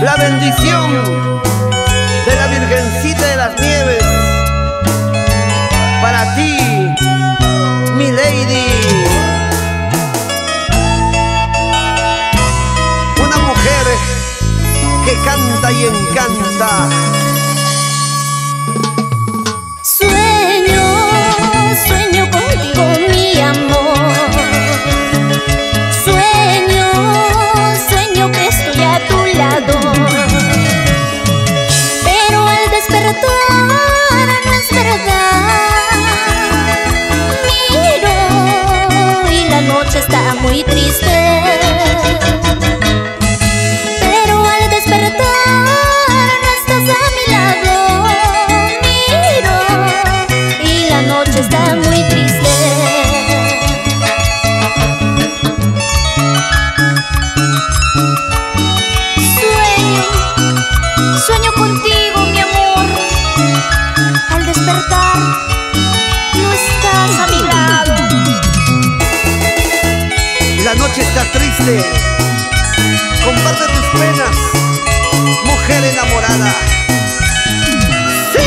La bendición de la Virgencita de las Nieves para ti, mi lady. Una mujer que canta y encanta. Sueño, sueño contigo, mi amor. Sueño, sueño que estoy a tu lado. Pero al despertar no es verdad. Miro y la noche está muy triste. Pero al despertar no estás a mi lado. Miro y la noche está muy triste. Sueño contigo, mi amor. Al despertar, no estás a mi lado. La noche está triste. Comparte tus penas, mujer enamorada. ¡Sí!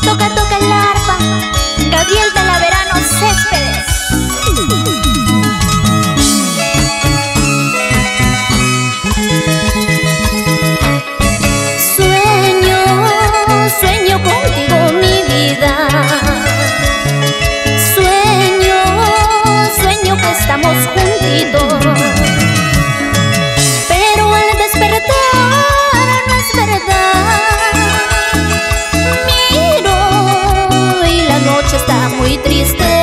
Toca, toca el arpa, Gabriel Talaverano Céspedes. Sueño contigo, mi vida. Sueño que estamos juntitos. Pero al despertar no es verdad. Miro y la noche está muy triste.